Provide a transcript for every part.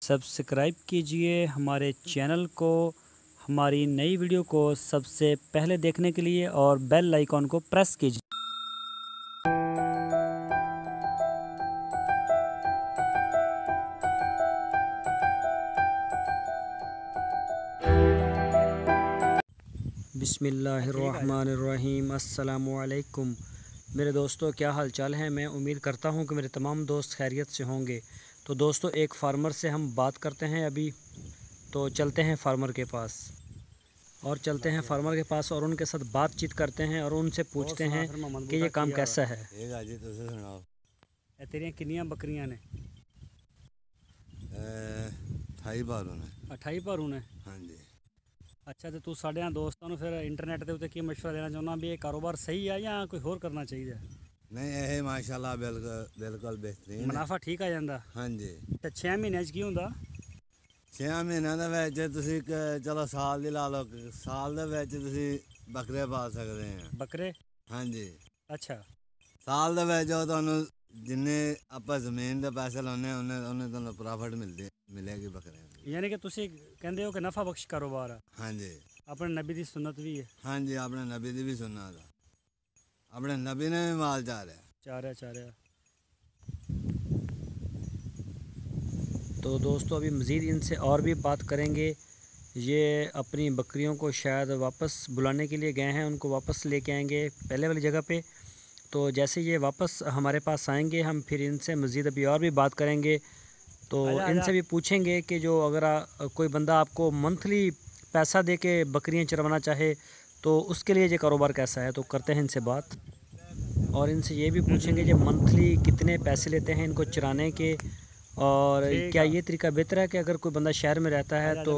Subscribe कीजिए हमारे channel को, हमारी नई वीडियो को सबसे पहले देखने के लिए, और बेल आइकॉन को प्रेस कीजिए। बिस्मिल्लाहिर्रहमानिर्रहीम। अस्सलामुअलैकुम मेरे दोस्तों, क्या हाल चाल है। मैं उम्मीद करता हूं कि मेरे तमाम दोस्त खैरियत से होंगे। तो दोस्तों, एक फार्मर से हम बात करते हैं अभी। तो चलते हैं फार्मर के पास और उनके साथ बातचीत करते हैं और उनसे पूछते हैं कि ये काम कैसा है। तेरियां किन्नियां बकरियां ने? 28 भारू ने। हाँ जी। अच्छा, तो तू साढ़े दोस्तों फिर इंटरनेट के उत्ते की मशवरा देना चाहुंदा भी ये कारोबार सही है या कोई होर करना चाहिए? नहीं, ये माशाल्लाह बिल्कुल बेहतरीन मुनाफा ठीक आ जाता? हाँ जी। तो 6 महीने की होंदा? 6 महीनों के तुसी चलो साल दी ला लो, साल दे बकरे पाल सकते हैं। बकरे? हाँ जी। अच्छा। साल दे तुहानू जिन्ने आप जमीन के पैसे लाने उन्हें तुहानू प्रॉफिट मिलेगी बकरे। यानी कि तुसी कहंदे हो कि नफा बख्श कारोबार है? हाँ जी। अपने नबी की सुन्नत भी है? हाँ जी, अपने नबी की भी सुनना था। अपने नबी ने भी माल चार तो दोस्तों, अभी मज़ीद इनसे और भी बात करेंगे। ये अपनी बकरियों को शायद वापस बुलाने के लिए गए हैं, उनको वापस लेके आएंगे पहले वाली जगह पे। तो जैसे ये वापस हमारे पास आएंगे, हम फिर इनसे मज़ीद अभी और भी बात करेंगे। तो इनसे भी पूछेंगे कि जो अगर कोई बंदा आपको मंथली पैसा दे के बकरियाँ चरवाना चाहे तो उसके लिए ये कारोबार कैसा है। तो करते हैं इनसे बात और इनसे ये भी पूछेंगे कि मंथली कितने पैसे लेते हैं इनको चराने के, और क्या ये तरीका बेहतर है कि अगर कोई बंदा शहर में रहता है तो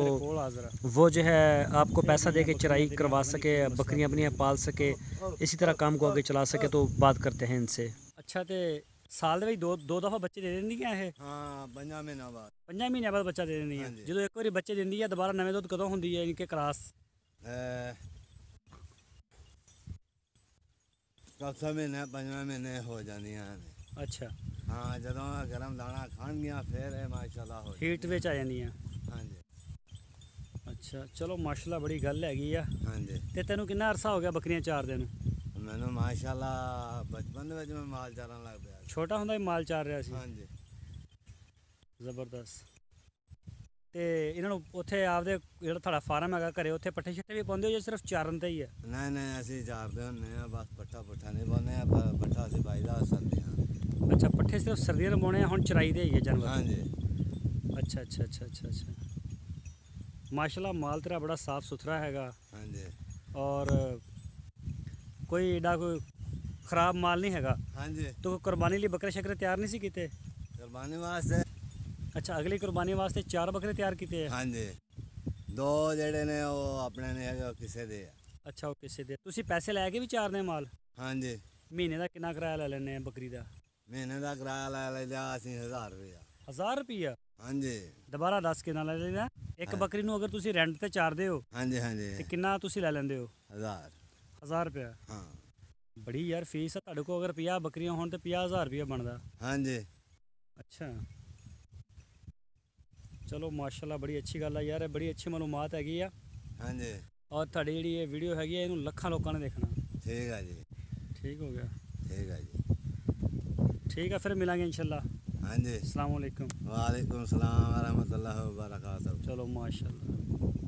वो जो है आपको पैसा दे के चराई करवा सके, बकरियां अपनी पाल सके, इसी तरह काम को आगे चला सके। तो बात करते हैं इनसे। अच्छा, तो साल दे दो दफ़ा बच्चे दे देंदी है? हाँ, 5 महीनों बाद। 5 महीनों बाद बच्चा दे देंदी है। जो एक बार बच्चे देंदी है, दोबारा नवे दुध कदों होंदी है इनके क्रॉस? चौथे महीने 5वें महीने हो जानी है। अच्छा। हाँ, जदों गर्म दाना खान गया फिर माशाल्लाह हो हीट विच आ जानी है। हाँ जी। अच्छा, चलो माशाल्लाह बड़ी गल हैगी आ। हाँ जी। ते तैनू कितना अरसा हो गया बकरियां चारदे नू? मैनू माशाल्लाह बचपन दे विच मैं माल चारन लग पिया। छोटा हुंदा ही माल चार रहा सी? हाँ जी। जबरदस्त। ते इन्हां नू उत्थे आपदे जेहड़ा तुहाडा फार्म हैगा घरे, उत्थे पट्ठे शट्ठे भी पाउंदे हो या सिर्फ चारन ते ही है? नहीं, असीं चारदे हुन्ने आ, बस पट्ठा पुट्ठा नहीं पाउने आ। पट्ठा असीं पाईदा सर्दियां। अच्छा, पट्ठे सिर्फ सर्दियों में पाने, हुण चराई दे ही है जानवर? हाँ जी। अच्छा। माशाल्लाह माल तेरा बड़ा साफ सुथरा हैगा। हाँ जी। और कोई एडा कोई खराब माल नहीं हैगा? हाँ जी। तो कुर्बानी लिए बकरे शकरे तैयार नहीं सी कीते? कुर्बानी वास्ते? अच्छा, अगली कुर्बानी वास्ते 4 बकरे तैयार किए? हाँ जी। 2 जेडे ने वो अपने ने है, किसे दे। अच्छा, वो किसे दे? तुसी पैसे लैके भी चारने माल? हाँ जी। महीने का कितना किराया ले लेने बकरी का? महीने का किराया ले लेदा असीं 1000 रुपया। 1000 रुपया? हाँ जी। दोबारा 10 कितना ले लेना? एक बकरी नू अगर तुसी रेंट ते चारदे हो? हाँ जी। हाँ जी। ते कितना तुसी ले लेंदे हो? 1000 रुपया? हाँ। बड़ी यार फीस है तुहाडे को। अगर 50 बकरियां होण ते 50,000 रुपया बनदा? हाँ जी। अच्छा, चलो माशाल्लाह बड़ी अच्छी गल है यार, बड़ी अच्छी मालूमात हैगी आ। हाँ जी। और तुहाडी जेहड़ी ये वीडियो हैगी है, इनू लखां लोकां ने देखना। ठीक है जी। ठीक हो गया? ठीक है जी। ठीक है, फिर मिलेंगे इंशाल्लाह। हाँ जी। अस्सलाम वालेकुम। वालेकुम सलाम व रहमतुल्लाहि व बरकातहू। चलो माशाल्लाह।